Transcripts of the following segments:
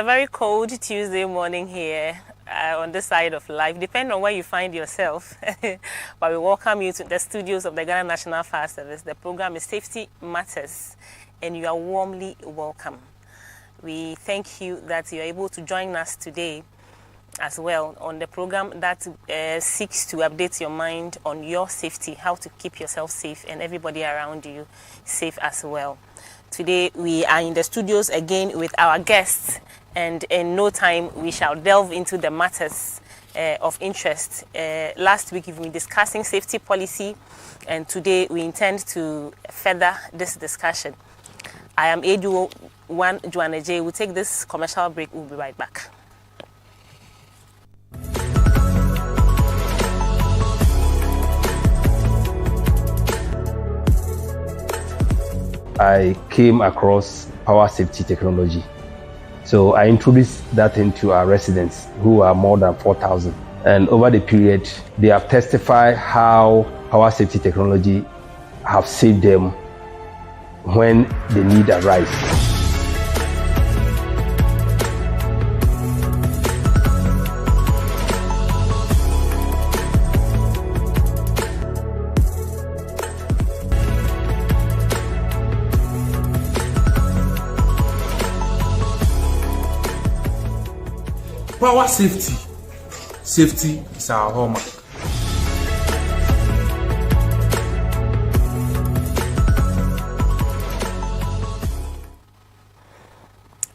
a very cold Tuesday morning here on this side of life, depending on where you find yourself. But we welcome you to the studios of the Ghana National Fire Service. The program is Safety Matters, and you are warmly welcome. We thank you that you are able to join us today as well on the program that seeks to update your mind on your safety, how to keep yourself safe and everybody around you safe as well. Today we are in the studios again with our guests, and in no time we shall delve into the matters of interest. Last week we've been discussing safety policy, and today we intend to further this discussion. I am Edu One Joanna J. We'll take this commercial break. We'll be right back. I came across power safety technology. So I introduced that into our residents, who are more than 4,000. And over the period, they have testified how power safety technology have saved them when the need arises. Power safety. Safety is our hallmark.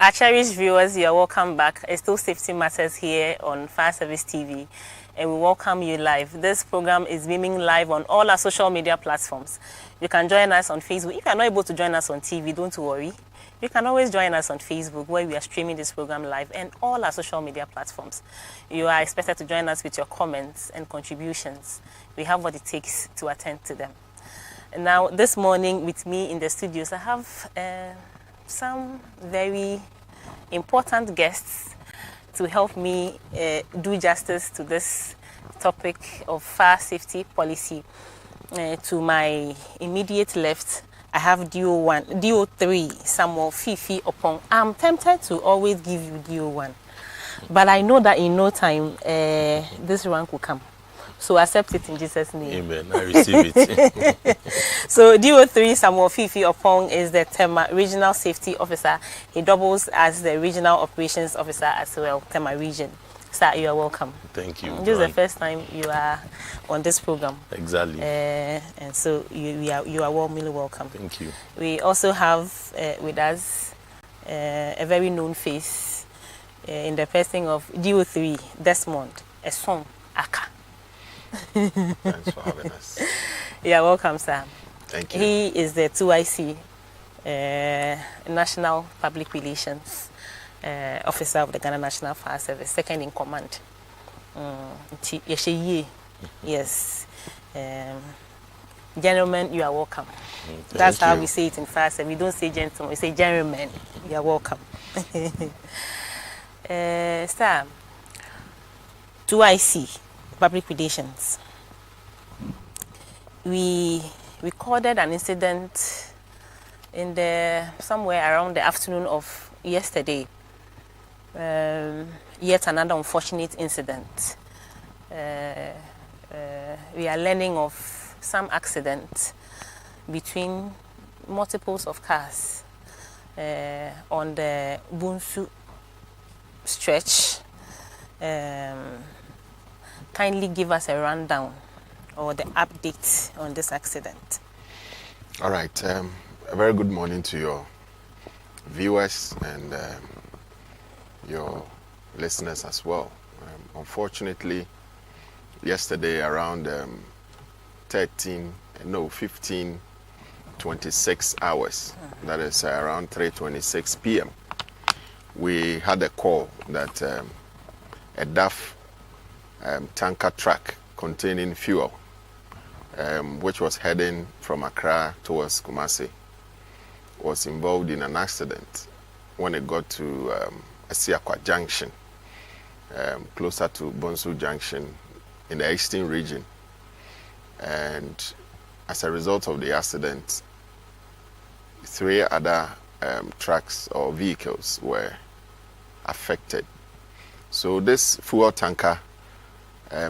Our cherished viewers, you are welcome back. It's still Safety Matters here on Fire Service TV, and we welcome you live. This program is beaming live on all our social media platforms. You can join us on Facebook. If you are not able to join us on TV, don't worry. You can always join us on Facebook, where we are streaming this program live, and all our social media platforms. You are expected to join us with your comments and contributions. We have what it takes to attend to them. And now, this morning with me in the studios, I have some very important guests to help me do justice to this topic of fire safety policy. To my immediate left, I have DO1, DO3, Samuel Fifi Opong. I'm tempted to always give you DO1, but I know that in no time this rank will come. So accept it in Jesus' name. Amen. I receive it. So DO3 Samuel Fifi Opong is the Tema Regional Safety Officer. He doubles as the Regional Operations Officer as well, Tema Region. Sir, you are welcome. Thank you. This is the first time you are on this program. Exactly. And so you are warmly welcome. Thank you. We also have with us a very known face in the person of DO3 Desmond Esson Aka. Thanks for having us. You are welcome, sir. Thank you. He is the 2IC National Public Relations Officer of the Ghana National Fire Service, second in command. Yes. Gentlemen, you are welcome. That's how we say it in fire service. We don't say gentlemen, we say gentlemen. You are welcome. Sir, 2IC Public Relations. We recorded an incident in somewhere around the afternoon of yesterday. Yet another unfortunate incident. We are learning of some accident between multiples of cars on the Bunsu stretch. Kindly give us a rundown or the update on this accident. All right. A very good morning to your viewers and your listeners as well. Unfortunately, yesterday around 15:26 hours, that is around 3:26 p.m., we had a call that a DAF tanker truck containing fuel, which was heading from Accra towards Kumasi, was involved in an accident when it got to Asiakwa Junction, closer to Bonsu Junction in the Eastern region. And as a result of the accident, 3 other trucks or vehicles were affected. So this fuel tanker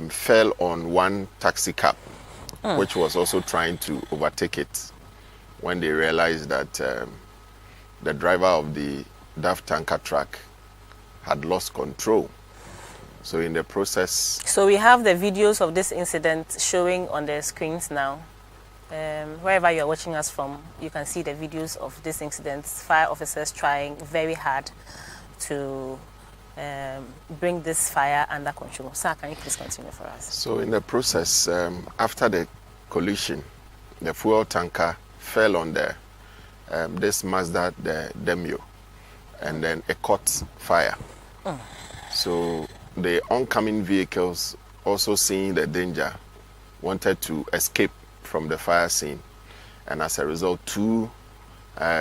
fell on one taxi cab, which was also trying to overtake it, when they realized that the driver of the DAF tanker truck had lost control. So in the process... So we have the videos of this incident showing on the screens now. Wherever you're watching us from, you can see the videos of this incident. Fire officers trying very hard to bring this fire under control. Sir, can you please continue for us? So in the process, after the collision, the fuel tanker fell on the this Mazda, the Demio, and then it caught fire. So the oncoming vehicles, also seeing the danger, wanted to escape from the fire scene, and as a result, two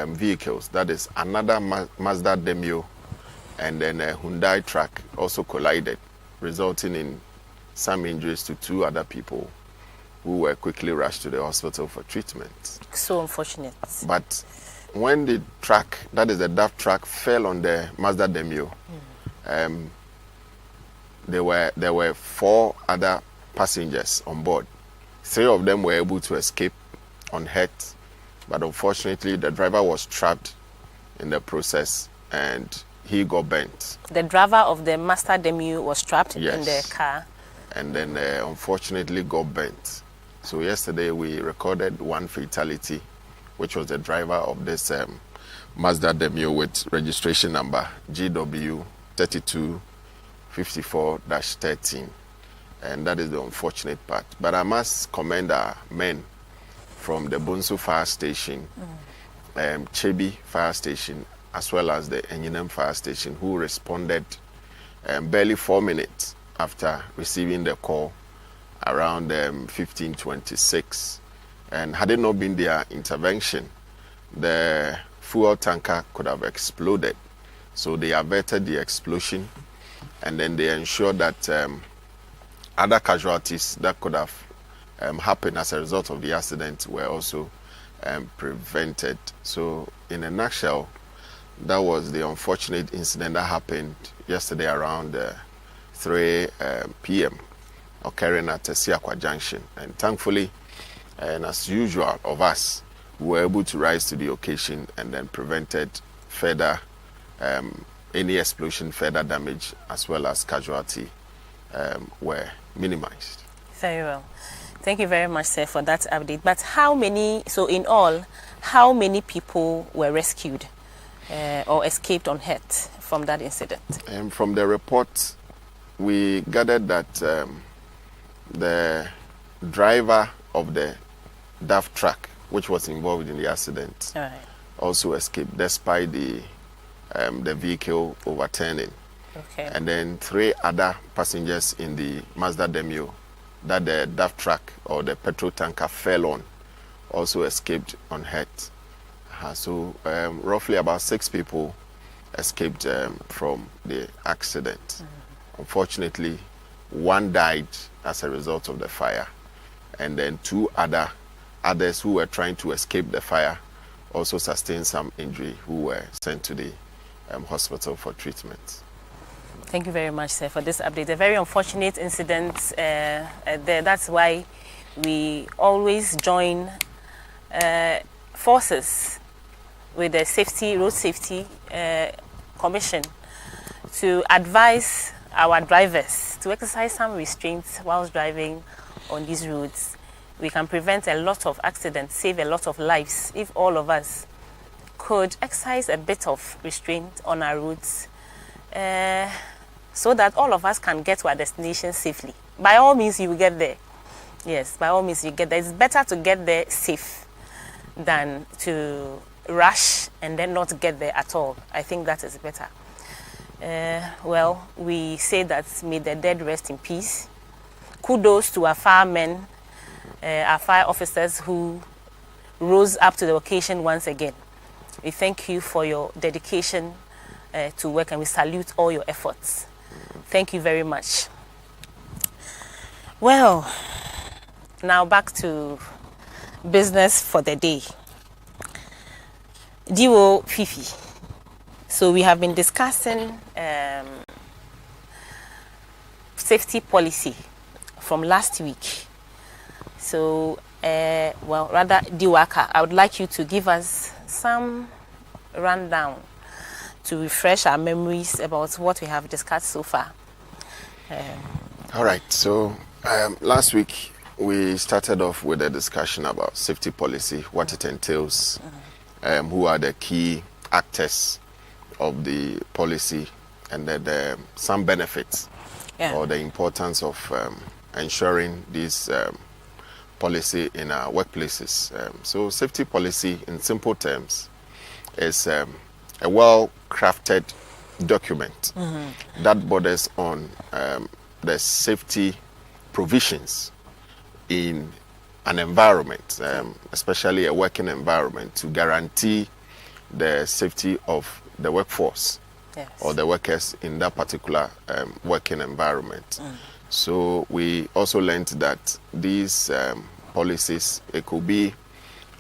vehicles, that is another Mazda Demio and then a Hyundai truck, also collided, resulting in some injuries to two other people who were quickly rushed to the hospital for treatment. So unfortunate. But when the truck, that is the DAF truck, fell on the Mazda Demio, there were 4 other passengers on board. 3 of them were able to escape unhurt, but unfortunately the driver was trapped in the process and he got bent. The driver of the Mazda Demio was trapped in the car. And then unfortunately got bent. So yesterday we recorded 1 fatality, which was the driver of this Mazda Demio with registration number GW 3254-13. And that is the unfortunate part. But I must commend our men from the Bonsu Fire Station, Chebi Fire Station, as well as the Enyinem Fire Station, who responded barely 4 minutes after receiving the call around 15:26. And had it not been their intervention, the fuel tanker could have exploded. So they averted the explosion, and then they ensured that other casualties that could have happened as a result of the accident were also prevented. So in a nutshell, that was the unfortunate incident that happened yesterday around 3 p.m. occurring at Siakwa Junction. And thankfully, and as usual of us, we were able to rise to the occasion and then prevented further any explosion, further damage, as well as casualty were minimized. Very well. Thank you very much, sir, for that update. But how many, so in all, how many people were rescued or escaped unhurt from that incident? From the report, we gathered that the driver of the DAF truck, which was involved in the accident, also escaped despite the vehicle overturning. Okay. And then 3 other passengers in the Mazda Demio that the DAF truck or the petrol tanker fell on also escaped unhurt. So roughly about 6 people escaped from the accident. Unfortunately, 1 died as a result of the fire, and then 2 others who were trying to escape the fire also sustained some injury, who were sent to the hospital for treatment. Thank you very much, sir, for this update. A very unfortunate incident there. That's why we always join forces with the Road Safety Commission to advise our drivers to exercise some restraints whilst driving on these roads. We can prevent a lot of accidents, save a lot of lives if all of us could exercise a bit of restraint on our roads, so that all of us can get to our destination safely. By all means, you will get there. Yes, by all means, you get there. It's better to get there safe than to rush and then not get there at all. I think that is better. Well, we say that may the dead rest in peace. Kudos to our firemen, our fire officers who rose up to the occasion once again. We thank you for your dedication to work, and we salute all your efforts. Thank you very much. Well, now back to business for the day. Diwo Fifi, So we have been discussing safety policy from last week. So, well, rather, Diwaka, I would like you to give us some rundown to refresh our memories about what we have discussed so far. All right. So last week we started off with a discussion about safety policy, what it entails, who are the key actors of the policy, and then some benefits or the importance of ensuring this policy in our workplaces. So safety policy, in simple terms, is a well-crafted document that borders on the safety provisions in an environment, especially a working environment, to guarantee the safety of the workforce or the workers in that particular working environment. So we also learned that these policies, it could be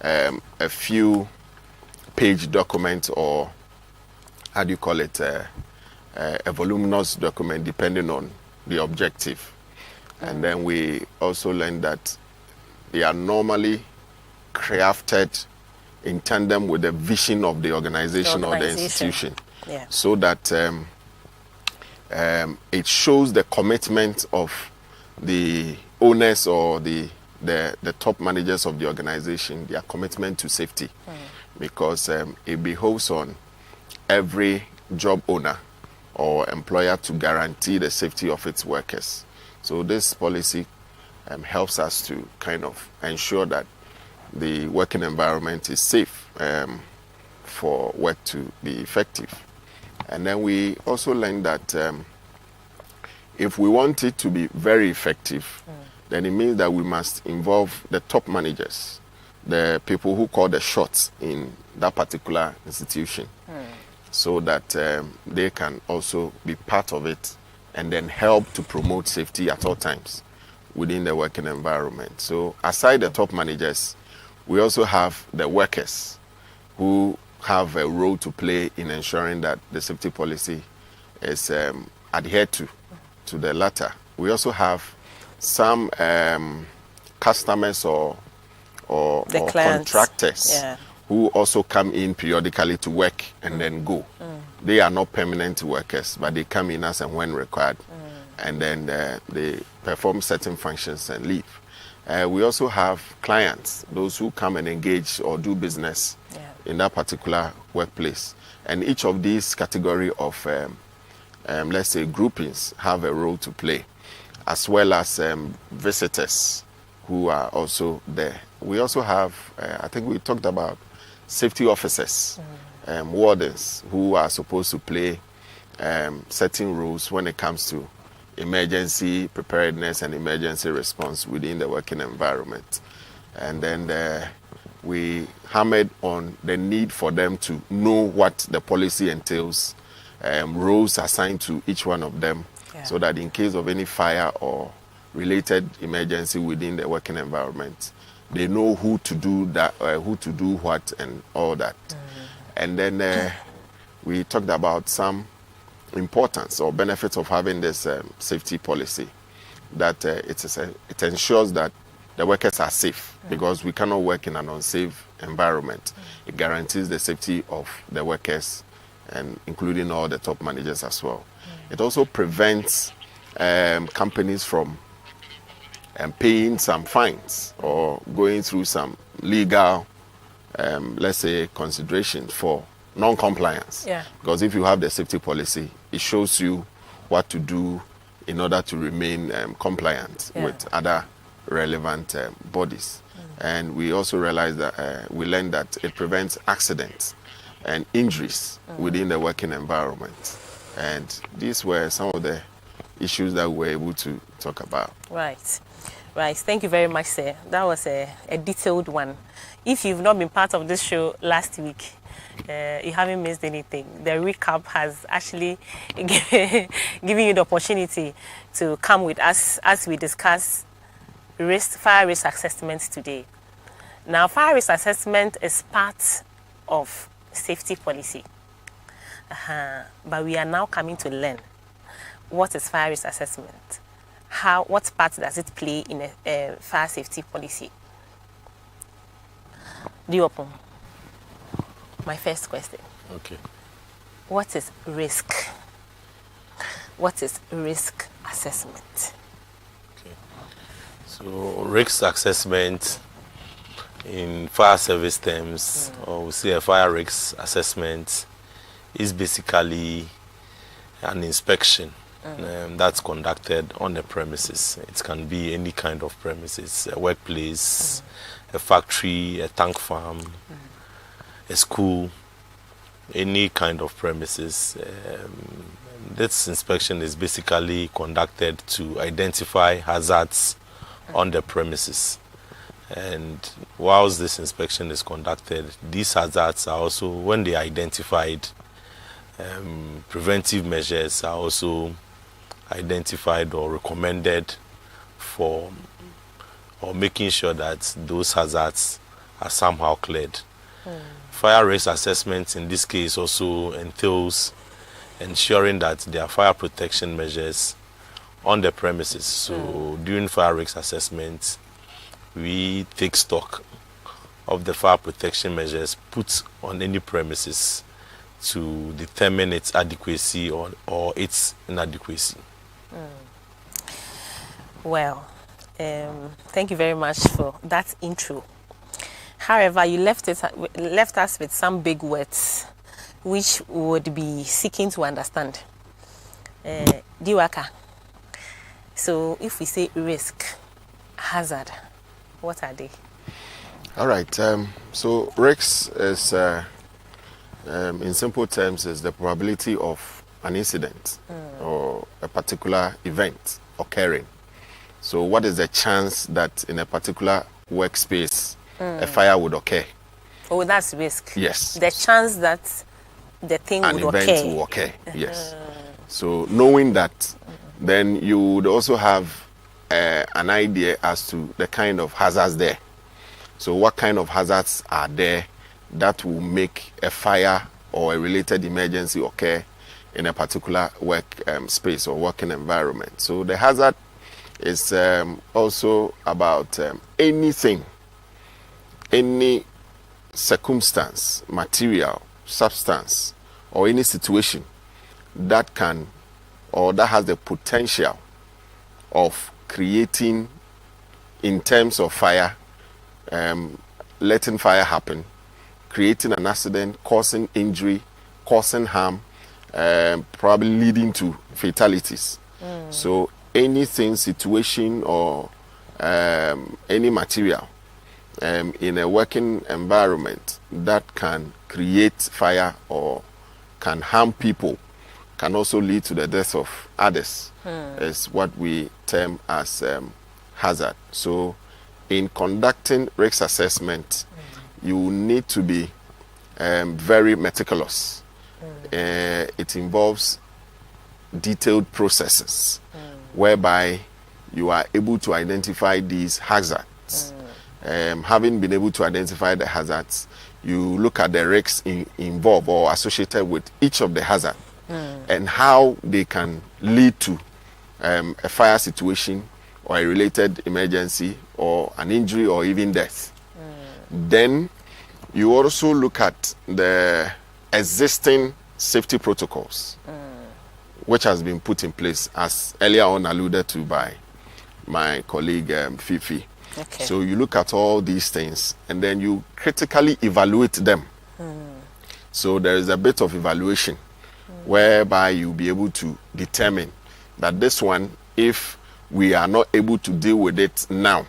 a few page document, or how do you call it, a voluminous document, depending on the objective. And then we also learned that they are normally crafted in tandem with the vision of the organization or the institution, so that it shows the commitment of the owners or the top managers of the organization, their commitment to safety, because it behoves on every job owner or employer to guarantee the safety of its workers. So this policy helps us to kind of ensure that the working environment is safe for work to be effective. And then we also learned that if we want it to be very effective, then it means that we must involve the top managers, the people who call the shots in that particular institution, so that they can also be part of it and then help to promote safety at all times within the working environment. So aside the top managers, we also have the workers who have a role to play in ensuring that the safety policy is adhered to the latter. We also have some customers or contractors who also come in periodically to work and then go. They are not permanent workers, but they come in as and when required, and then they perform certain functions and leave. We also have clients, those who come and engage or do business in that particular workplace. And each of these category of, let's say, groupings have a role to play, as well as visitors who are also there. We also have, I think we talked about safety officers, wardens, who are supposed to play certain roles when it comes to emergency preparedness and emergency response within the working environment. And then we hammered on the need for them to know what the policy entails, roles assigned to each one of them, so that in case of any fire or related emergency within the working environment, they know who to do that, who to do what, and all that. And then we talked about some importance or benefits of having this safety policy, that it ensures that the workers are safe, because we cannot work in an unsafe environment. It guarantees the safety of the workers, and including all the top managers as well. It also prevents companies from paying some fines or going through some legal, let's say, consideration for non-compliance. Because if you have the safety policy, it shows you what to do in order to remain compliant with other relevant bodies. And we also realized that we learned that it prevents accidents and injuries within the working environment. And these were some of the issues that we were able to talk about. Right. Thank you very much, sir. That was a detailed one. If you've not been part of this show last week, you haven't missed anything. The recap has actually given you the opportunity to come with us as we discuss fire risk assessment today. Now, fire risk assessment is part of safety policy. But we are now coming to learn what is fire risk assessment. What part does it play in a fire safety policy? Diopon, my first question. Okay. What is risk? What is risk assessment? Okay. So risk assessment in fire service terms, or we say a fire risk assessment, is basically an inspection that's conducted on the premises. It can be any kind of premises, a workplace, a factory, a tank farm, a school, any kind of premises. This inspection is basically conducted to identify hazards on the premises. And whilst this inspection is conducted, these hazards are also, when they are identified, preventive measures are also identified or recommended for or making sure that those hazards are somehow cleared. Fire risk assessment in this case also entails ensuring that there are fire protection measures on the premises. So during fire risk assessment, we take stock of the fire protection measures put on any premises to determine its adequacy or its inadequacy. Well, thank you very much for that intro. However, you left us with some big words which we would be seeking to understand. Diwaka. So if we say risk, hazard, what are they? All right. So risk is, in simple terms, is the probability of an incident or a particular event occurring. So what is the chance that in a particular workspace a fire would occur? Oh, that's risk. Yes. The chance that the thing An would event occur. will occur. Yes. So knowing that, then you would also have an idea as to the kind of hazards there. So what kind of hazards are there that will make a fire or a related emergency occur in a particular work space or working environment? So the hazard is also about anything, any circumstance, material, substance, or any situation that can or that has the potential of creating, in terms of fire, letting fire happen, creating an accident, causing injury, causing harm, probably leading to fatalities. So anything, situation, or any material in a working environment that can create fire or can harm people, can also lead to the death of others, is what we term as hazard. So in conducting risk assessment, you need to be very meticulous. It involves detailed processes whereby you are able to identify these hazards. Having been able to identify the hazards, you look at the risks involved or associated with each of the hazards and how they can lead to a fire situation or a related emergency or an injury or even death. Then you also look at the existing safety protocols which has been put in place, as earlier on alluded to by my colleague Fifi. Okay. So you look at all these things and then you critically evaluate them. So there is a bit of evaluation whereby you'll be able to determine that this one, if we are not able to deal with it now,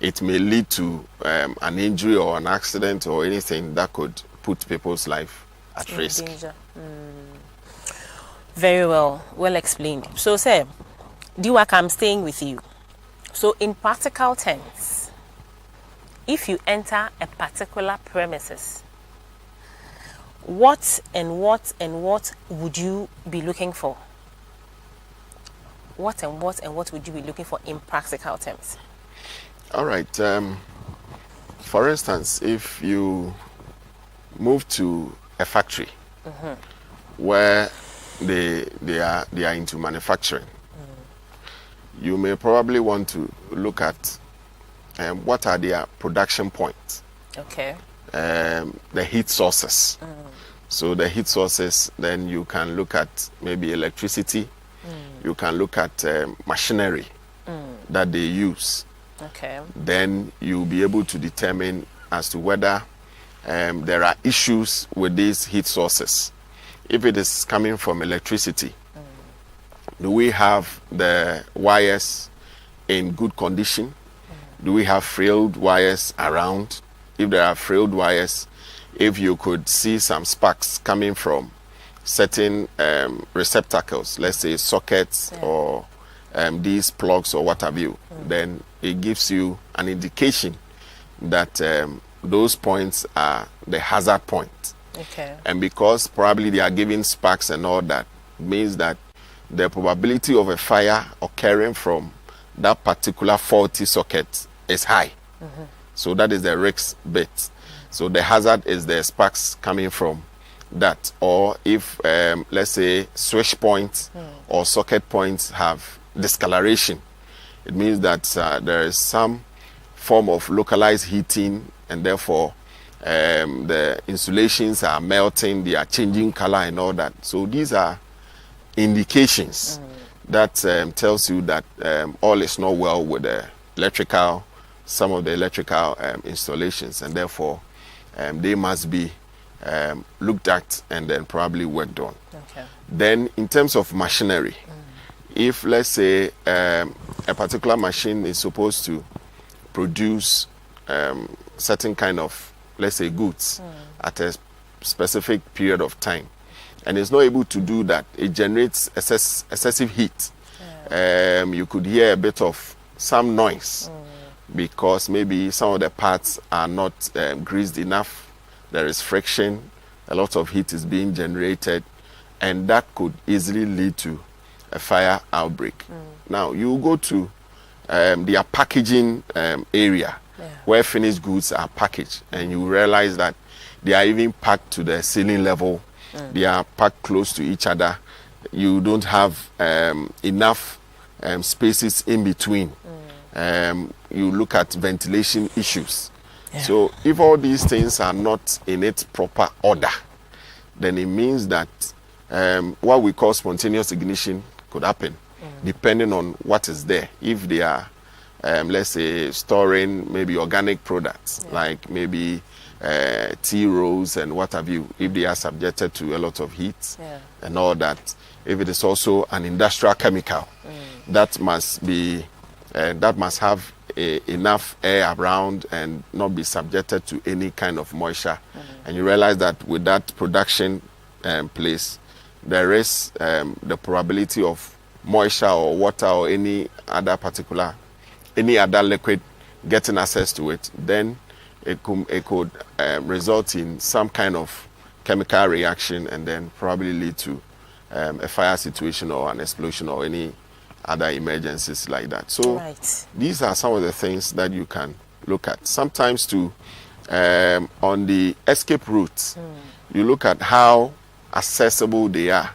it may lead to an injury or an accident or anything that could put people's life at risk. Danger. Very well explained. So, sir, Diwaka, I'm staying with you. So, in practical terms, if you enter a particular premises, what would you be looking for? What would you be looking for in practical terms? All right. For instance, if you move to a factory where they are into manufacturing, you may probably want to look at what are their production points. Okay. The heat sources. So the heat sources, then you can look at maybe electricity. You can look at machinery that they use. Okay. Then you'll be able to determine as to whether there are issues with these heat sources. If it is coming from electricity, do we have the wires in good condition? Do we have frayed wires around? If there are frayed wires, if you could see some sparks coming from certain receptacles, let's say sockets or these plugs or what have you, then it gives you an indication that those points are the hazard point. Okay. And because probably they are giving sparks and all that, means that the probability of a fire occurring from that particular faulty socket is high. So that is the risk bit. So the hazard is the sparks coming from that. Or if, let's say, switch points or socket points have discoloration, it means that there is some form of localized heating, and therefore the insulations are melting, they are changing color and all that. So these are indications that tells you that all is not well with the electrical, some of the electrical installations, and therefore they must be looked at and then probably worked on. Okay. Then in terms of machinery, if let's say a particular machine is supposed to produce certain kind of, let's say, goods at a specific period of time, and it's not able to do that, it generates excessive heat. You could hear a bit of some noise because maybe some of the parts are not greased enough. There is friction, a lot of heat is being generated, and that could easily lead to a fire outbreak. Now you go to their packaging area where finished goods are packaged, and you realize that they are even packed to the ceiling level. They are packed close to each other. You don't have enough spaces in between. You look at ventilation issues. So if all these things are not in its proper order, then it means that what we call spontaneous ignition could happen, depending on what is there. If they are, let's say, storing maybe organic products, like maybe tea rolls and what have you, if they are subjected to a lot of heat and all that. If it is also an industrial chemical, that must be, that must have enough air around and not be subjected to any kind of moisture. And you realize that with that production place, there is the probability of moisture or water or any other liquid getting access to it, then it could result in some kind of chemical reaction and then probably lead to a fire situation or an explosion or any other emergencies like that. So these are some of the things that you can look at. Sometimes too, on the escape routes, you look at how accessible they are.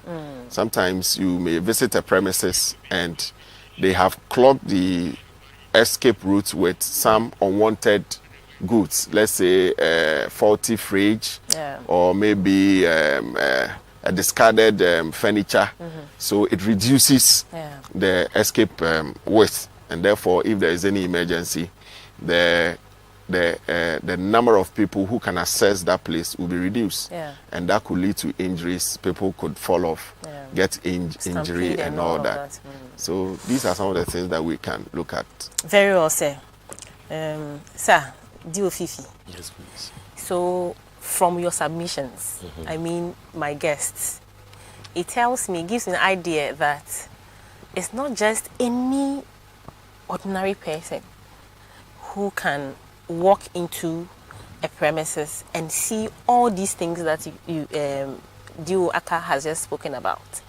Sometimes you may visit a premises and they have clogged the escape route with some unwanted goods, let's say faulty fridge or maybe a discarded furniture. So it reduces the escape width, and therefore if there is any emergency, the number of people who can access that place will be reduced, and that could lead to injuries. People could fall off, get injury and all that. So these are some of the things that we can look at. Very well, sir. Sir, Dio Fifi. Yes, please. So from your submissions, I mean my guests, it tells me, gives me an idea that it's not just any ordinary person who can walk into a premises and see all these things that Dio Aka has just spoken about.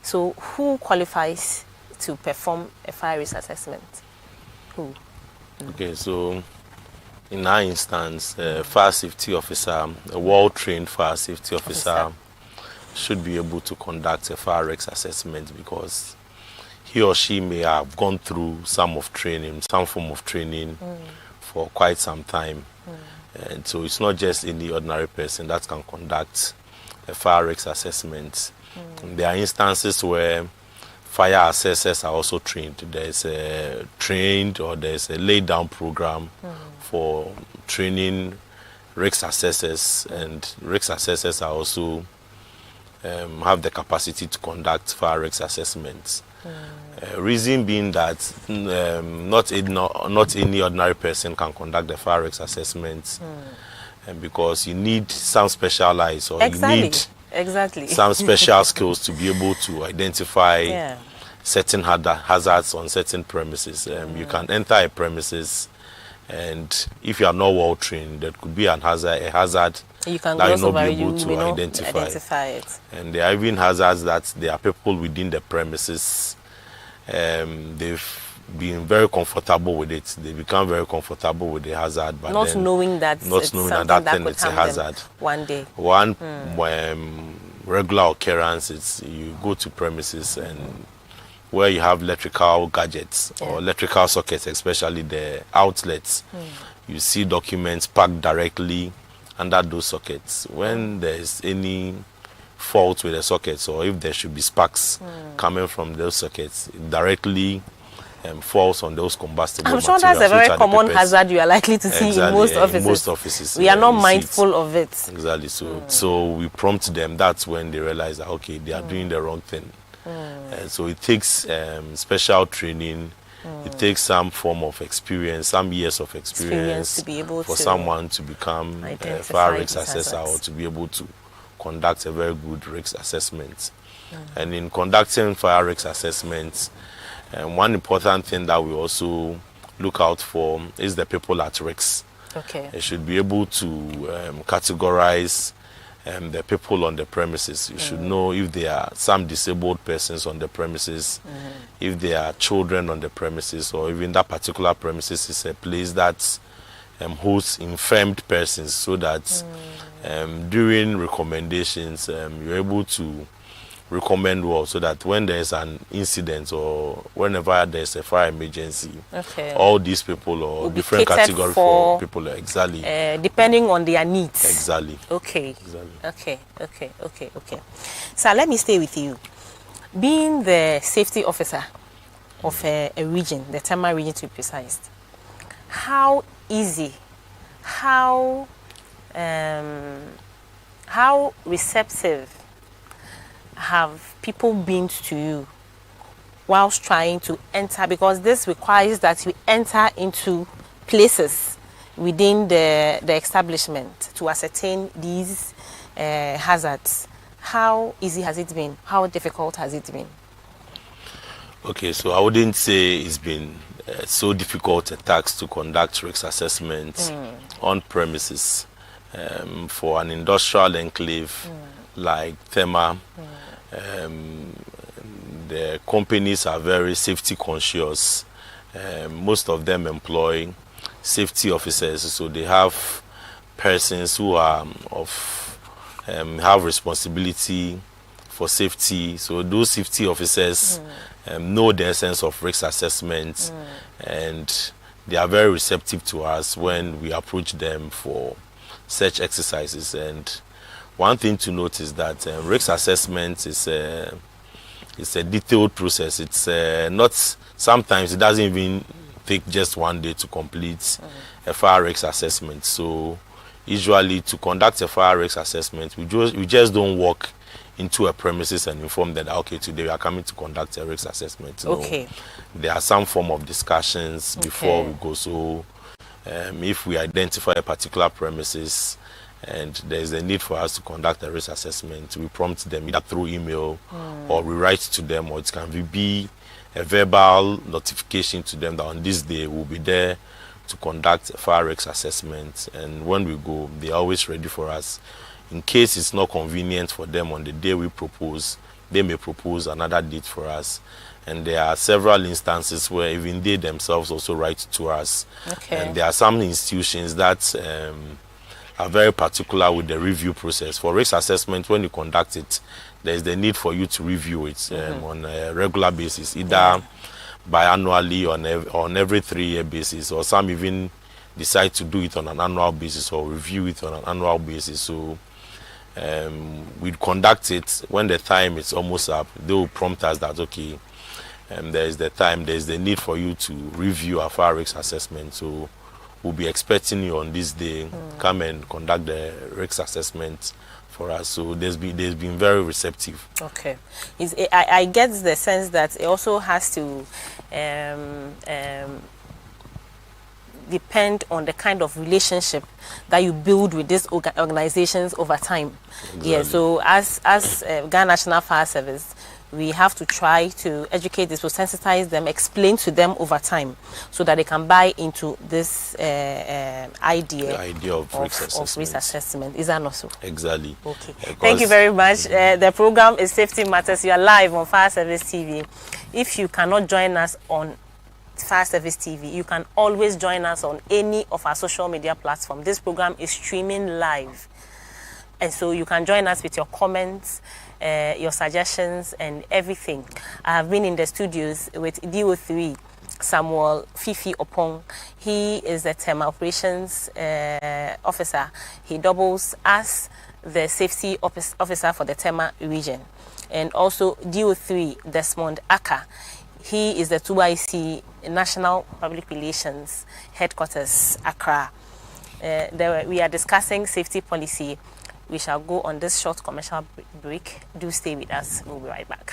So who qualifies to perform a fire risk assessment? Who? Okay, so in our instance, fire safety officer, a well-trained fire safety officer should be able to conduct a fire risk assessment because he or she may have gone through some form of training for quite some time. And so it's not just any ordinary person that can conduct a fire risk assessment. There are instances where fire assessors are also trained. There's a laid down program for training risk assessors, and risk assessors are also have the capacity to conduct fire risk assessments. Reason being that not any ordinary person can conduct the fire risk assessment, because you need some specialized or you need some special skills to be able to identify certain hazards on certain premises. You can enter a premises, and if you are not well trained, there could be a hazard you can that not be able to identify it. And there are even hazards that there are people within the premises, they've been very comfortable with it. They become very comfortable with the hazard, but not knowing that it's a hazard. One day. One regular occurrence is you go to premises and where you have electrical gadgets or electrical sockets, especially the outlets, you see documents packed directly under those sockets. When there's any fault with the sockets, or if there should be sparks coming from those sockets, it directly falls on those combustible I'm materials. sure that's a very common hazard you are likely to see in most offices. In most offices. We are not mindful of it. Exactly. So we prompt them. That's when they realize that, okay, they are doing the wrong thing. And so it takes special training. It takes some form of experience, some years of experience to be able for to someone to become a fire risk assessor or to be able to conduct a very good risk assessment. And in conducting fire risk assessments, one important thing that we also look out for is the people at risk. Okay. They should be able to categorize the people on the premises. You should know if there are some disabled persons on the premises, if there are children on the premises, or even that particular premises is a place that hosts infirmed persons, so that during recommendations you're able to recommend well, so that when there's an incident or whenever there's a fire emergency, all these people or different categories for people, depending on their needs. Exactly. Okay. So let me stay with you. Being the safety officer of a region, the Tema region to be precise, how easy, how receptive have people been to you whilst trying to enter, because this requires that you enter into places within the establishment to ascertain these hazards? How easy has it been? How difficult has it been? Okay, so I wouldn't say it's been so difficult a task to conduct risk assessments on premises for an industrial enclave like Tema. The companies are very safety conscious. Most of them employ safety officers, so they have persons who are have responsibility for safety. So those safety officers know the essence of risk assessment, and they are very receptive to us when we approach them for such exercises. And one thing to note is that risk assessment is a detailed process. It's not, sometimes it doesn't even take just one day to complete a fire risk assessment. So usually to conduct a fire risk assessment, we just don't walk into a premises and inform them that, okay, today we are coming to conduct a risk assessment. No, there are some form of discussions before we go. So if we identify a particular premises and there is a need for us to conduct a risk assessment, we prompt them either through email or we write to them, or it can be a verbal notification to them that on this day we'll be there to conduct a fire risk assessment. And when we go, they're always ready for us. In case it's not convenient for them on the day we propose, they may propose another date for us. And there are several instances where even they themselves also write to us. And there are some institutions that are very particular with the review process. For risk assessment, when you conduct it, there's the need for you to review it on a regular basis, either biannually on every 3-year basis, or some even decide to do it on an annual basis or review it on an annual basis. So we conduct it when the time is almost up. They will prompt us that, okay, there's the need for you to review our fire risk assessment. So we'll be expecting you on this day, come and conduct the risk assessment for us. So they've been very receptive. Okay. I get the sense that it also has to depend on the kind of relationship that you build with these organizations over time. Exactly. Yeah, so as Ghana National Fire Service, we have to try to educate this, to sensitize them, explain to them over time, so that they can buy into this idea of risk assessment. Is that not so? Exactly. Okay. Thank you very much. The program is Safety Matters. You are live on Fire Service TV. If you cannot join us on Fire Service TV, you can always join us on any of our social media platforms. This program is streaming live, and so you can join us with your comments, your suggestions, and everything. I have been in the studios with DO3 Samuel Fifi Opong. He is the Tema Operations Officer. He doubles as the Safety Officer for the Tema region. And also DO3 Desmond Aka. He is the 2IC National Public Relations Headquarters, Accra. We are discussing safety policy. We shall go on this short commercial break. Do stay with us. We'll be right back.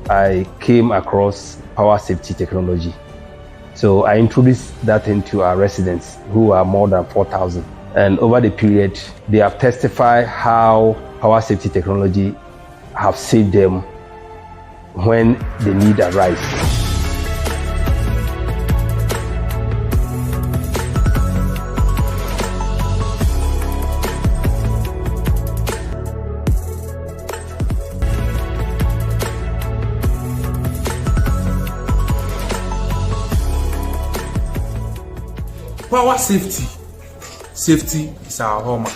I came across power safety technology. So I introduced that into our residents, who are more than 4,000. And over the period, they have testified how power safety technology have saved them when the need arises. Power safety. Safety is our hallmark.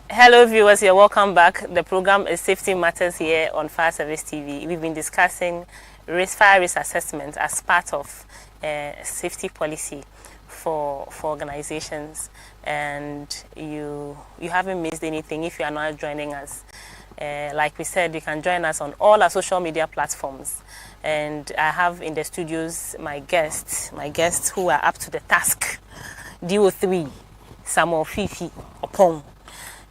Hello viewers, you're welcome back. The program is Safety Matters here on Fire Service TV. We've been discussing fire risk assessment as part of safety policy for organizations, and you haven't missed anything if you are not joining us. Like we said, you can join us on all our social media platforms, and I have in the studios my guests who are up to the task. DO3 Samuel Fifi Opong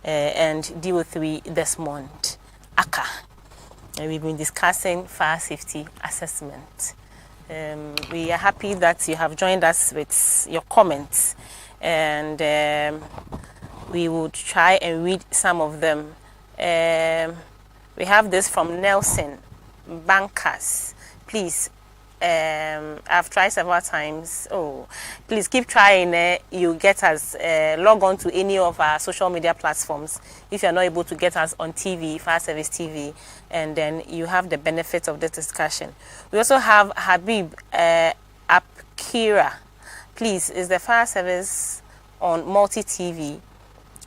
and DO3 Desmond Aka. And we've been discussing fire safety assessment. We are happy that you have joined us with your comments, and we will try and read some of them. We have this from Nelson Bankers. Please, I've tried several times. Oh, please keep trying. You get us, log on to any of our social media platforms if you're not able to get us on TV, Fire Service TV, and then you have the benefit of the discussion. We also have Habib Apkira. please, is the fire service on Multi TV.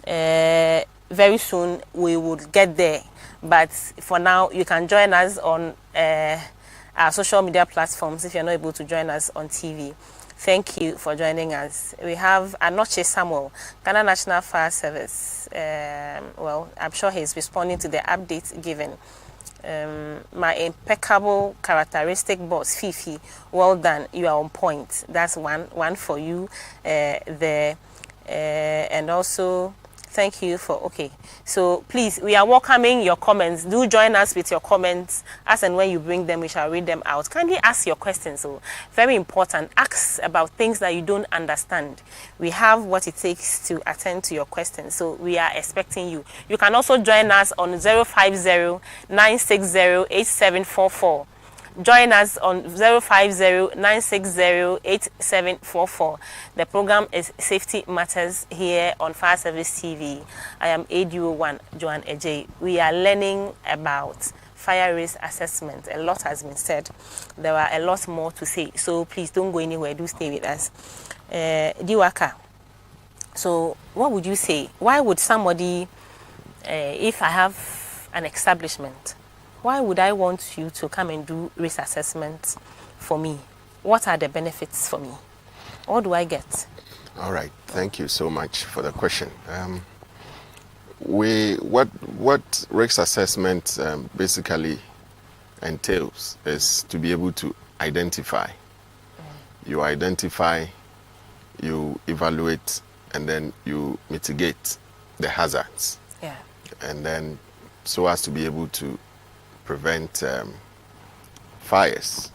Very soon we will get there, but for now you can join us on our social media platforms if you're not able to join us on TV. Thank you for joining us. We have Anoche Samuel, Ghana National Fire Service. Well, I'm sure he's responding to the updates given. My impeccable characteristic boss, Fifi, well done, you are on point. That's one for you there. And also, thank you for, okay. So please, we are welcoming your comments. Do join us with your comments. As and when you bring them, we shall read them out. Kindly ask your questions. So very important. Ask about things that you don't understand. We have what it takes to attend to your questions. So we are expecting you. You can also join us on 050-960-8744. Join us on 050-960-8744. The program is Safety Matters here on Fire Service TV. I am ADO1 Joan Ejay. We are learning about fire risk assessment. A lot has been said. There are a lot more to say. So please don't go anywhere. Do stay with us. Diwaka. So what would you say? Why would somebody, if I have an establishment, why would I want you to come and do risk assessment for me? What are the benefits for me? What do I get? All right. Thank you so much for the question. What risk assessment basically entails is to be able to identify. You identify, you evaluate, and then you mitigate the hazards. Yeah. And then so as to be able to prevent fires,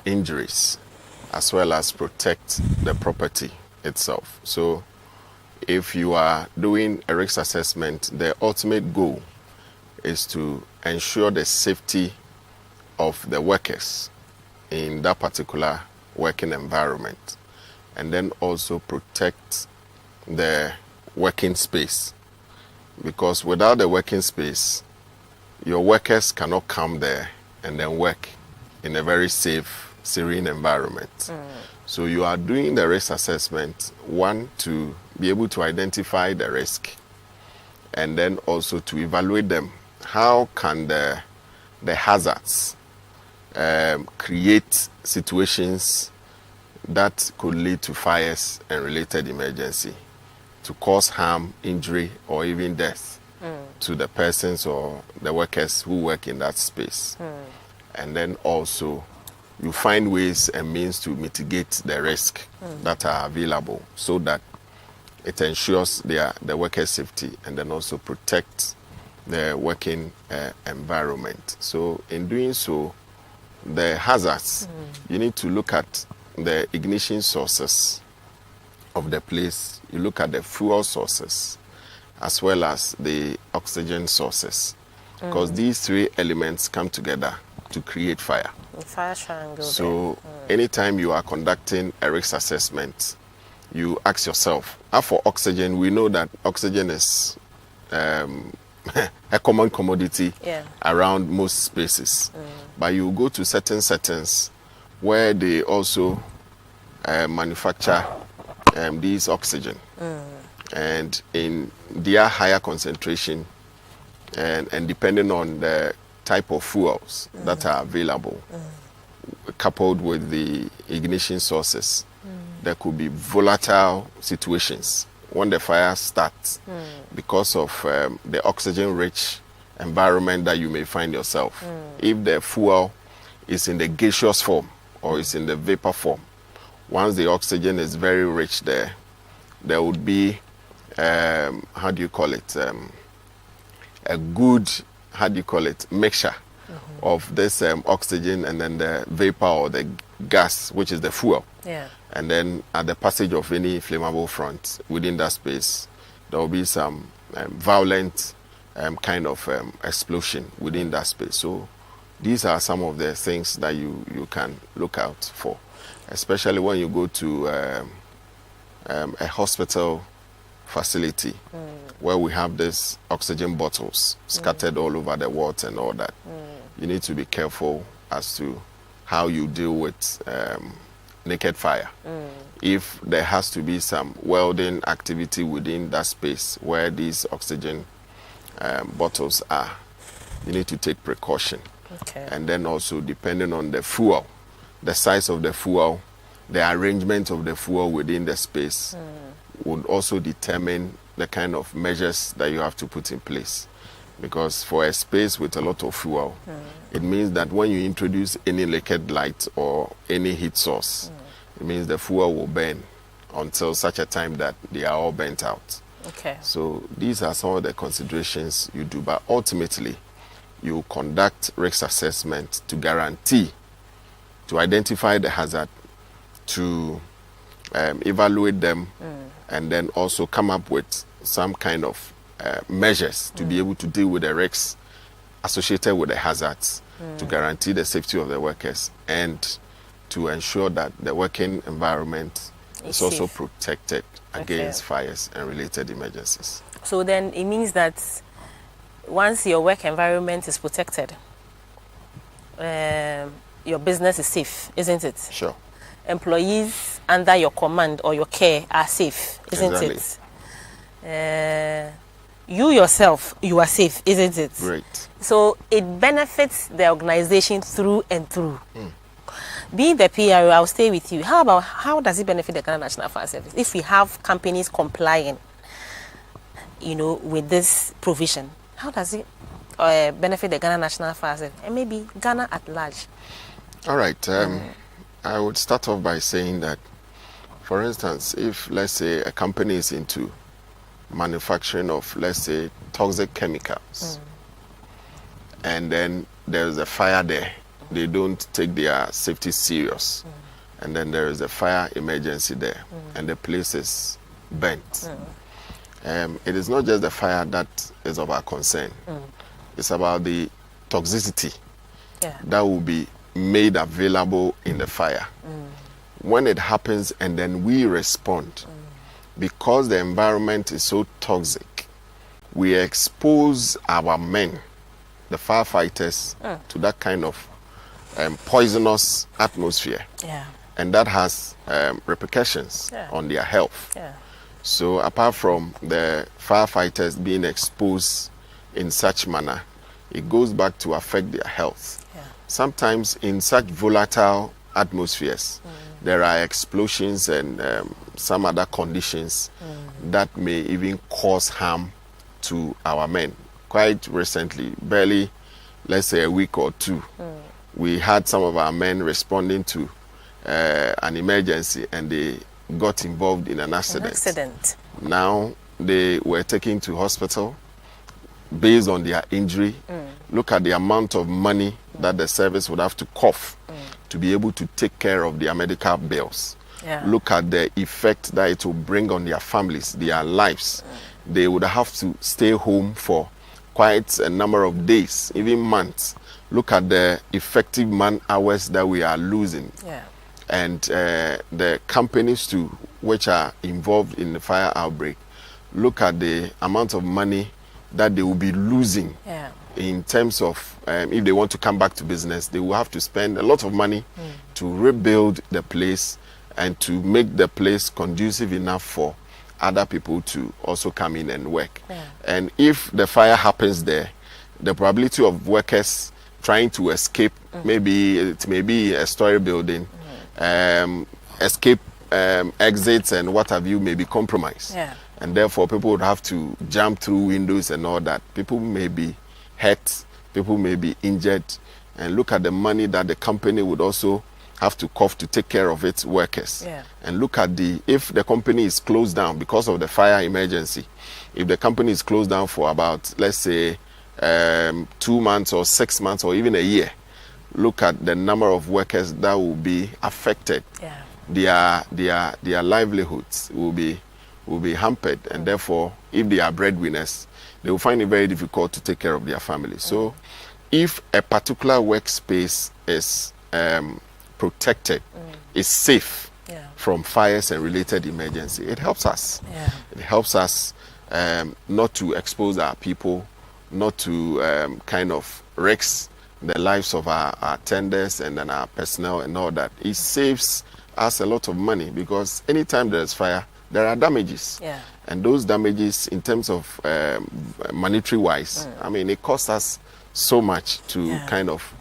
injuries, as well as protect the property itself. So if you are doing a risk assessment, the ultimate goal is to ensure the safety of the workers in that particular working environment, and then also protect the working space, because without the working space, your workers cannot come there and then work in a very safe, serene environment. So you are doing the risk assessment, one, to be able to identify the risk, and then also to evaluate them. How can the hazards create situations that could lead to fires and related emergency, to cause harm, injury, or even death to the persons or the workers who work in that space. And then also you find ways and means to mitigate the risk that are available, so that it ensures the workers' safety and then also protect the working environment. So in doing so, the hazards, you need to look at the ignition sources of the place, you look at the fuel sources, as well as the oxygen sources, because these three elements come together to create fire. The fire triangle. So anytime you are conducting a risk assessment, you ask yourself, for oxygen, we know that oxygen is a common commodity around most spaces. But you go to certain settings where they also manufacture these oxygen. And in their higher concentration, and depending on the type of fuels that are available, coupled with the ignition sources, there could be volatile situations when the fire starts because of the oxygen-rich environment that you may find yourself. If the fuel is in the gaseous form or is in the vapor form, once the oxygen is very rich there would be a good, mixture of this oxygen and then the vapor or the gas, which is the fuel. And then at the passage of any flammable front within that space, there will be some violent kind of explosion within that space. So these are some of the things that you can look out for, especially when you go to a hospital facility where we have these oxygen bottles scattered all over the wards and all that. You need to be careful as to how you deal with naked fire. If there has to be some welding activity within that space where these oxygen bottles are, you need to take precaution. Okay. And then also, depending on the fuel, the size of the fuel, the arrangement of the fuel within the space would also determine the kind of measures that you have to put in place. Because for a space with a lot of fuel, it means that when you introduce any naked light or any heat source, it means the fuel will burn until such a time that they are all burnt out. Okay. So these are some of the considerations you do, but ultimately you conduct risk assessment to guarantee, to identify the hazard, to evaluate them, and then also come up with some kind of measures to be able to deal with the risks associated with the hazards, to guarantee the safety of the workers, and to ensure that the working environment is also safe. protected against fires and related emergencies. So then it means that once your work environment is protected, your business is safe, isn't it? Sure. Employees under your command or your care are safe, isn't Exactly. it? You yourself, you are safe, isn't it? Great. So it benefits the organization through and through. Being the PRO, I'll stay with you. How does it benefit the Ghana National Fire Service if we have companies complying, with this provision? How does it benefit the Ghana National Fire Service and maybe Ghana at large? All right. I would start off by saying that, for instance, if, let's say, a company is into manufacturing of, let's say, toxic chemicals, and then there's a fire there, they don't take their safety serious, and then there is a fire emergency there, and the place is burnt. It is not just the fire that is of our concern. It's about the toxicity that will be made available in the fire. When it happens and then we respond, because the environment is so toxic, we expose our men, the firefighters, to that kind of poisonous atmosphere. Yeah. And that has repercussions on their health. Yeah. So apart from the firefighters being exposed in such manner, it goes back to affect their health. Yeah. Sometimes in such volatile atmospheres, there are explosions and some other conditions that may even cause harm to our men. Quite recently, barely, let's say a week or two, we had some of our men responding to an emergency, and they got involved in an accident. Now they were taken to hospital based on their injury. Look at the amount of money that the service would have to cough to be able to take care of their medical bills. Yeah. Look at the effect that it will bring on their families, their lives. They would have to stay home for quite a number of days, even months. Look at the effective man hours that we are losing. Yeah. And the companies too, which are involved in the fire outbreak, look at the amount of money that they will be losing. Yeah. In terms of if they want to come back to business, they will have to spend a lot of money to rebuild the place and to make the place conducive enough for other people to also come in and work. Yeah. And if the fire happens there, the probability of workers trying to escape, maybe it may be a story building, escape exits and what have you may be compromised. Yeah. And therefore people would have to jump through windows and all that. People may be hurt, people may be injured, and look at the money that the company would also have to cough to take care of its workers. Yeah. And look at if the company is closed down because of the fire emergency, if the company is closed down for about, let's say, 2 months or 6 months or even a year, look at the number of workers that will be affected. Yeah. Their livelihoods will be hampered, and therefore, if they are breadwinners, they will find it very difficult to take care of their families. So, if a particular workspace is protected, is safe from fires and related emergency, it helps us. Yeah. It helps us not to expose our people, not to kind of risk the lives of our tenders and then our personnel and all that. It saves us a lot of money, because anytime there's fire, there are damages. Yeah. And those damages, in terms of monetary wise, I mean, it costs us so much to kind of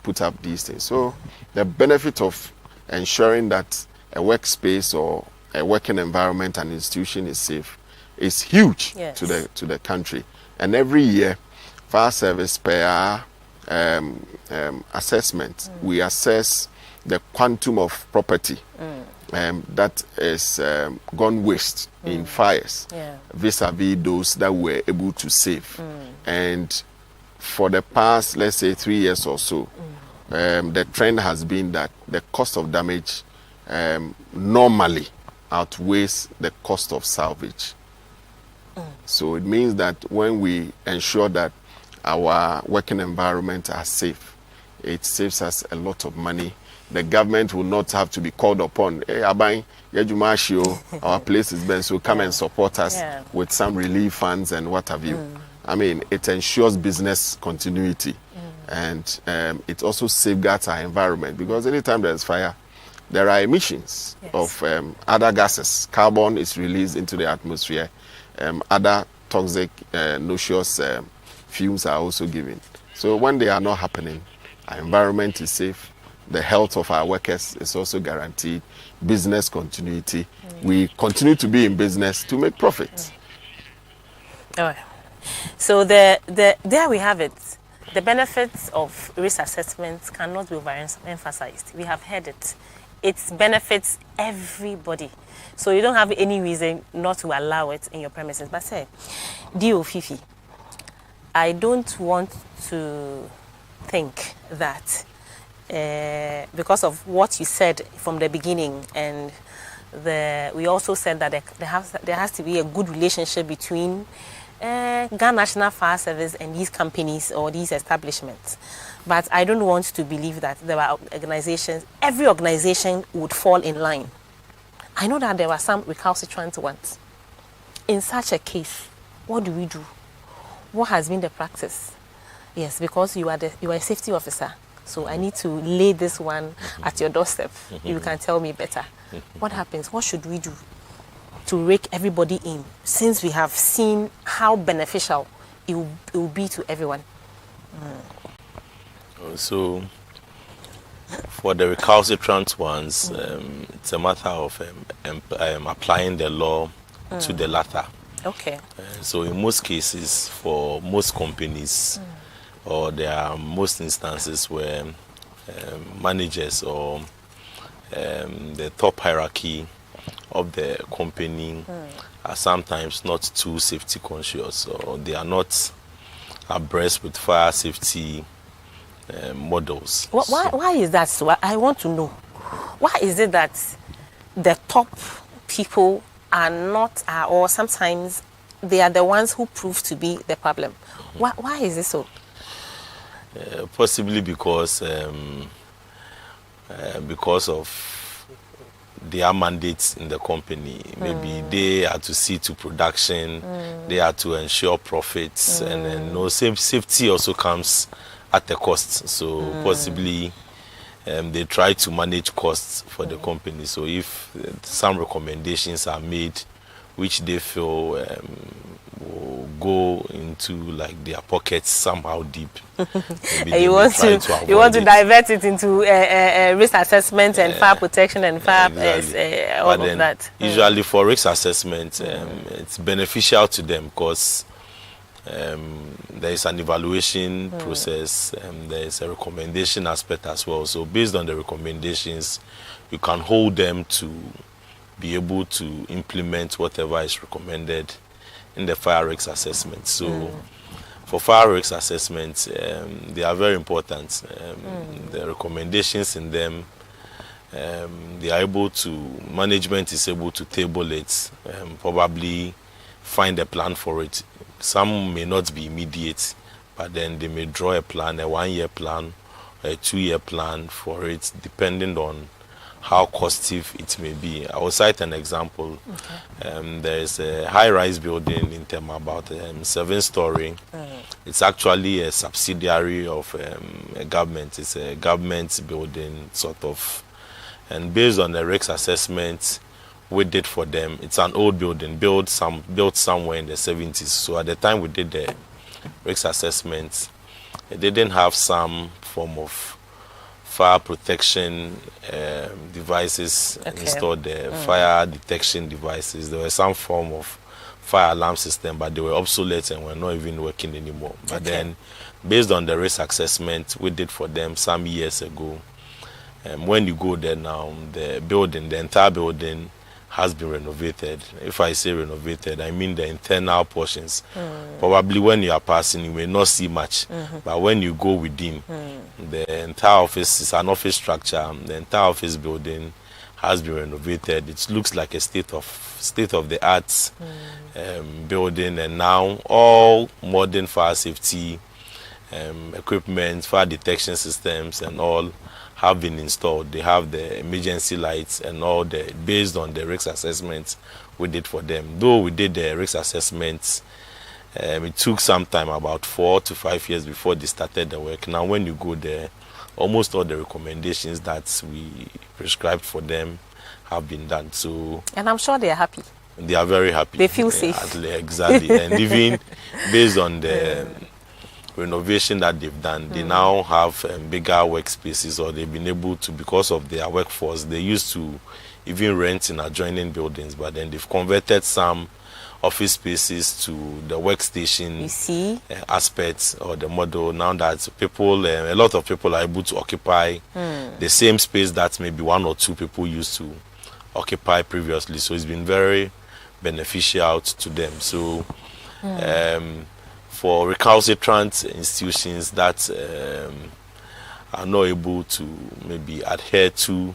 put up these things. So the benefit of ensuring that a workspace or a working environment and institution is safe is huge to the country. And every year, fire service per assessment, we assess the quantum of property that is gone waste in fires vis-a-vis those that we're able to save. And for the past, let's say 3 years or so, the trend has been that the cost of damage normally outweighs the cost of salvage. So it means that when we ensure that our working environment are safe, it saves us a lot of money. The government will not have to be called upon. Hey, Abai, our place is bent, so come and support us with some relief funds and what have you. I mean, it ensures business continuity, and it also safeguards our environment, because anytime there's fire, there are emissions of other gases. Carbon is released into the atmosphere. Other toxic, noxious fumes are also given. So when they are not happening, our environment is safe. The health of our workers is also guaranteed. Business continuity. We continue to be in business to make profit. All right. So there we have it. The benefits of risk assessments cannot be overemphasized. We have heard it. It benefits everybody. So you don't have any reason not to allow it in your premises. But say, Dio Fifi, I don't want to think that because of what you said from the beginning, and we also said that there has to be a good relationship between Ghana National Fire Service and these companies or these establishments. But I don't want to believe that there are organizations, every organization would fall in line. I know that there were some recalcitrant ones. In such a case, what do we do? What has been the practice? Yes, because you are a safety officer, so I need to lay this one at your doorstep. You can tell me better. What happens? What should we do to rake everybody in, since we have seen how beneficial it will be to everyone? So, for the recalcitrant ones, it's a matter of applying the law to the latter. Okay. So, in most cases, for most companies, or there are most instances where managers or the top hierarchy of the company are sometimes not too safety conscious, or they are not abreast with fire safety models. Why is that so? I want to know. Why is it that the top people are not, or sometimes they are the ones who prove to be the problem? Why is this so? Possibly because of their mandates in the company. Maybe they are to see to production, they are to ensure profits, and safety also comes at a cost. So possibly they try to manage costs for the company. So if some recommendations are made which they feel will go into like their pockets somehow deep, you want to divert it into risk assessment and fire protection and fire all of that. Usually for risk assessment, it's beneficial to them because there is an evaluation process, there is a recommendation aspect as well. So based on the recommendations, you can hold them to be able to implement whatever is recommended in the fire risk assessment. So for fire risk assessments, they are very important. The recommendations in them, they are able to, management is able to table it, probably find a plan for it. Some may not be immediate, but then they may draw a plan, a 1-year plan, a 2-year plan for it, depending on how costive it may be. I will cite an example. There is a high-rise building in Tema, about 7-story. It's actually a subsidiary of a government. It's a government building, sort of And based on the risk assessment we did for them, it's an old building, built somewhere in the 70s. So at the time we did the risk assessment, it didn't have some form of fire protection devices installed there, fire detection devices. There was some form of fire alarm system, but they were obsolete and were not even working anymore. But then, based on the risk assessment we did for them some years ago, when you go there now, the entire building has been renovated. If I say renovated, I mean the internal portions. Probably when you are passing, you may not see much, but when you go within, the entire office is an office structure. The entire office building has been renovated. It looks like a state of the art building, and now all modern fire safety equipment, fire detection systems, and all have been installed. They have the emergency lights and all based on the risk assessments we did for them. Though we did the risk assessments, it took some time, about 4 to 5 years before they started the work. Now when you go there, almost all the recommendations that we prescribed for them have been done. So, and I'm sure they are happy. They are very happy. They feel safe. Exactly. And even based on the renovation that they've done, they now have bigger workspaces, or they've been able to, because of their workforce, they used to even rent in adjoining buildings, but then they've converted some office spaces to the workstation aspects or the model. Now that people, a lot of people are able to occupy the same space that maybe 1 or 2 people used to occupy previously. So it's been very beneficial to them. So for recalcitrant institutions that are not able to maybe adhere to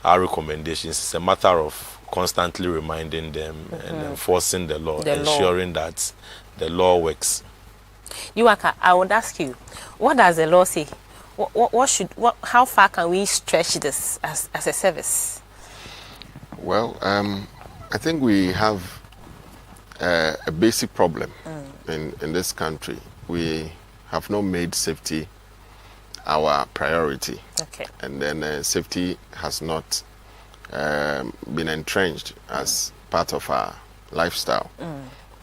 our recommendations, it's a matter of constantly reminding them and enforcing the law, ensuring that the law works. Yuaka, I would ask you, what does the law say? How far can we stretch this as a service? Well, I think we have a basic problem in this country. We have not made safety our priority. Okay. And then safety has not been entrenched as part of our lifestyle.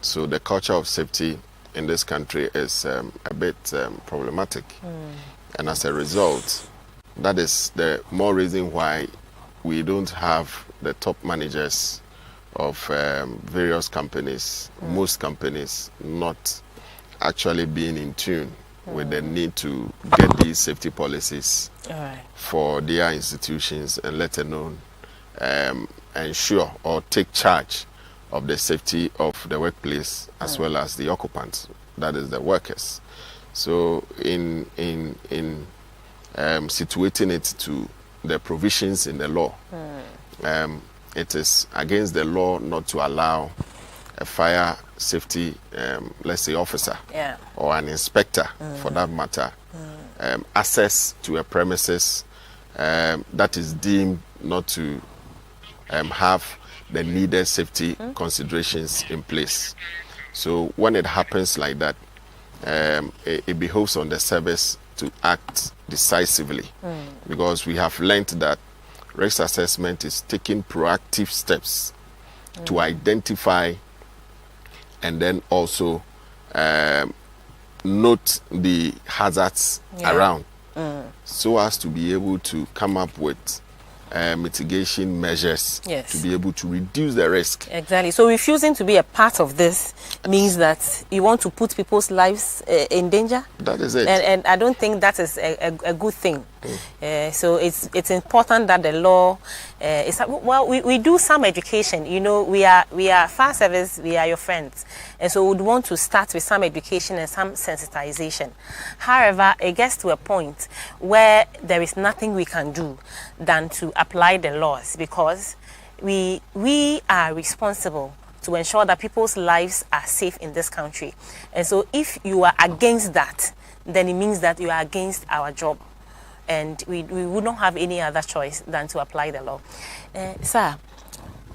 So the culture of safety in this country is a bit problematic. And as a result, that is the more reason why we don't have the top managers of various companies, most companies not actually being in tune with the need to get these safety policies for their institutions, and let alone ensure or take charge of the safety of the workplace as well as the occupants, that is the workers. So in situating it to the provisions in the law, it is against the law not to allow a fire safety, let's say, officer or an inspector, for that matter, access to a premises that is deemed not to have the needed safety considerations in place. So when it happens like that, it behoves on the service to act decisively, because we have learned that risk assessment is taking proactive steps to identify and then also note the hazards around, so as to be able to come up with mitigation measures to be able to reduce the risk. Exactly. So refusing to be a part of this means that you want to put people's lives in danger. That is it. And I don't think that is a good thing. So it's important that the law is, well, we do some education. You know, we are fire service, we are your friends, and so we would want to start with some education and some sensitization. However, it gets to a point where there is nothing we can do than to apply the laws, because we are responsible to ensure that people's lives are safe in this country. And so if you are against that, then it means that you are against our job. And we would not have any other choice than to apply the law. Sir,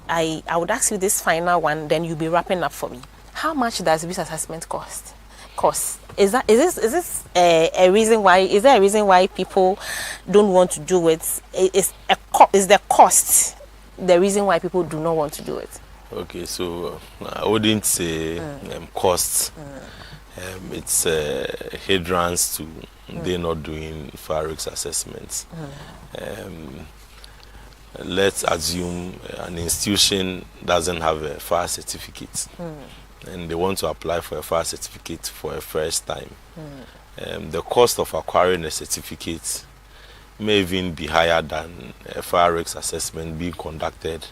I would ask you this final one, then you'll be wrapping up for me. How much does risk assessment cost? cost. Is this a reason why? Is there a reason why people don't want to do it? Is the cost the reason why people do not want to do it? Okay, so I wouldn't say costs. It's hindrance to they not doing fire risk assessments. Let's assume an institution doesn't have a fire certificate and they want to apply for a fire certificate for a first time. The cost of acquiring a certificate may even be higher than a fire risk assessment being conducted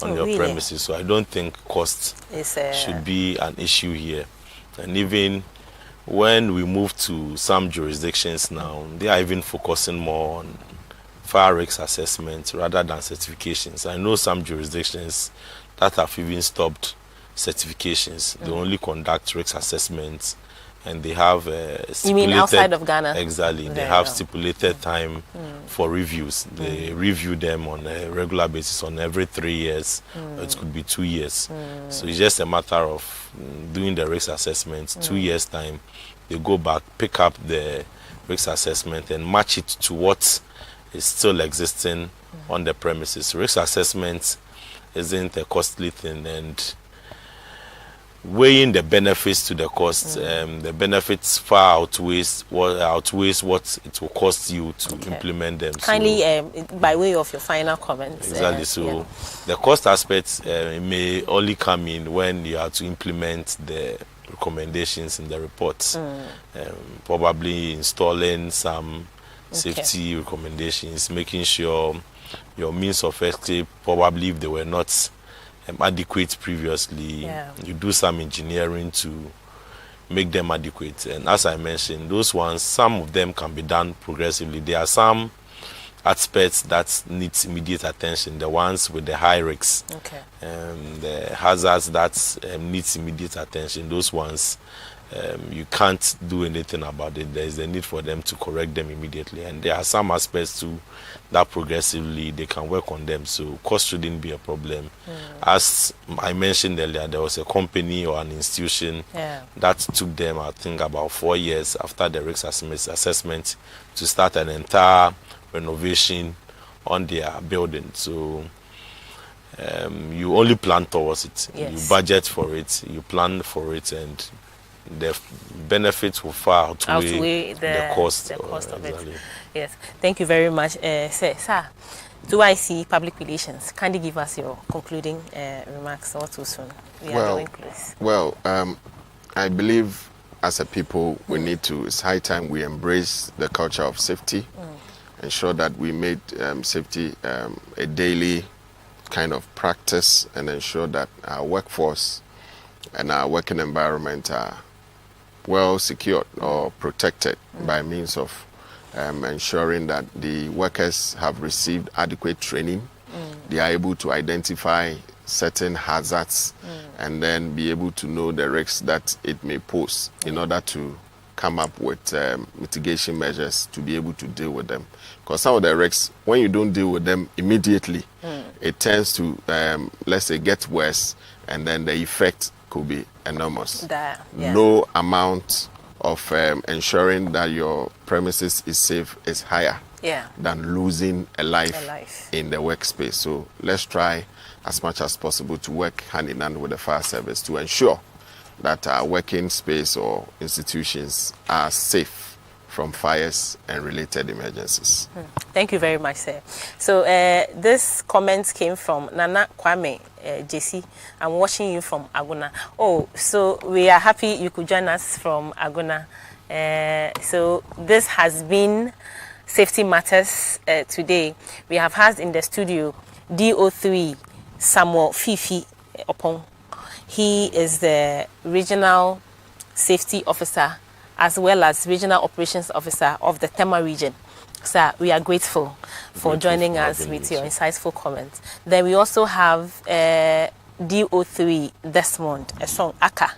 on your premises. So I don't think cost should be an issue here. And even when we move to some jurisdictions now, they are even focusing more on fire risk assessment rather than certifications. I know some jurisdictions that have even stopped certifications. They only conduct risk assessments, and they have stipulated... You mean outside of Ghana? Exactly. They have stipulated time for reviews. They review them on a regular basis on every 3 years. Or it could be 2 years. So it's just a matter of doing the risk assessment. 2 years' time, they go back, pick up the risk assessment and match it to what is still existing on the premises. Risk assessment isn't a costly thing, and weighing the benefits to the cost, the benefits far outweighs what it will cost you to implement them. Kindly, by way of your final comments. Exactly. So the cost aspect may only come in when you have to implement the recommendations in the reports. Probably installing some safety recommendations, making sure your means of escape, probably if they were not adequate previously, you do some engineering to make them adequate. And as I mentioned, those ones, some of them can be done progressively. There are some aspects that need immediate attention, the ones with the high risks, the hazards that needs immediate attention. Those ones, you can't do anything about it. There is a need for them to correct them immediately. And there are some aspects too that progressively they can work on them. So cost shouldn't be a problem. As I mentioned earlier, there was a company or an institution that took them, I think, about 4 years after the risk assessment to start an entire renovation on their building. So you only plan towards it. You budget for it, you plan for it, and the benefits will far outweigh the cost of it. Yes, thank you very much. Sir, do I see public relations? Can you give us your concluding remarks or too soon? We are going close. Well, I believe as a people, we need to, it's high time we embrace the culture of safety, ensure that we made safety a daily kind of practice, and ensure that our workforce and our working environment are well secured or protected by means of ensuring that the workers have received adequate training. They are able to identify certain hazards and then be able to know the risks that it may pose in order to come up with mitigation measures to be able to deal with them. Because some of the risks, when you don't deal with them immediately, it tends to, let's say, get worse, and then the effect could be enormous. No amount of ensuring that your premises is safe is higher than losing a life in the workspace. So let's try as much as possible to work hand in hand with the fire service to ensure that our working space or institutions are safe from fires and related emergencies. Thank you very much, sir. So this comment came from Nana Kwame JC. I'm watching you from Aguna. Oh, so we are happy you could join us from Aguna. So this has been Safety Matters today. We have had in the studio DO3 Samuel Fifi Opong. He is the Regional Safety Officer as well as Regional Operations Officer of the Tema region. Sir, we are grateful for joining us with your insightful comments. Then we also have DO3 Desmond Esong Aka.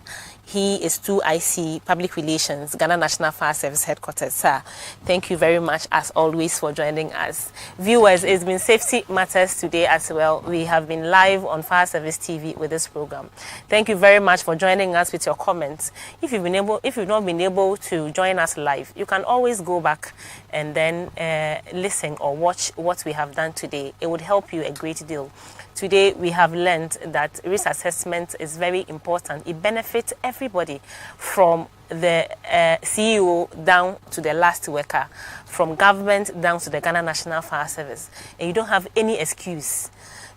He is 2IC Public Relations, Ghana National Fire Service Headquarters. Sir, thank you very much as always for joining us. Viewers, it's been Safety Matters today as well. We have been live on Fire Service TV with this program. Thank you very much for joining us with your comments. If you've not been able to join us live, you can always go back and then listen or watch what we have done today. It would help you a great deal. Today we have learned that risk assessment is very important. It benefits everybody, from the CEO down to the last worker, from government down to the Ghana National Fire Service. And you don't have any excuse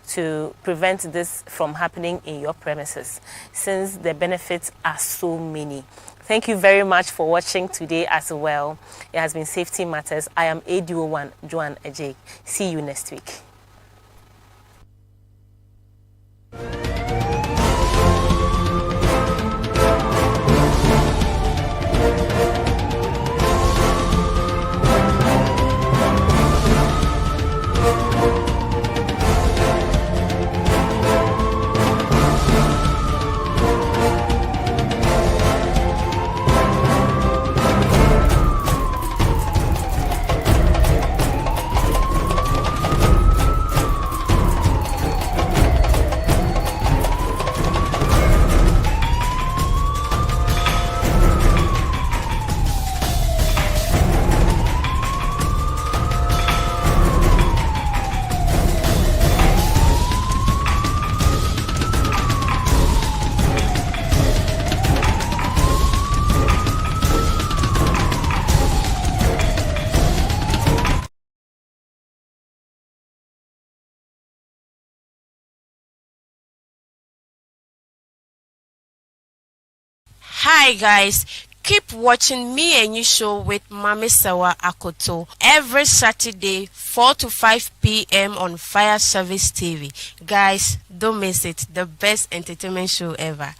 to prevent this from happening in your premises, since the benefits are so many. Thank you very much for watching today as well. It has been Safety Matters. I am ADO1 Joan Ejay. See you next week. Hi guys, keep watching Me and You show with Mami Sawa Akoto every Saturday 4 to 5 p.m. on Fire Service TV. Guys, don't miss it. The best entertainment show ever.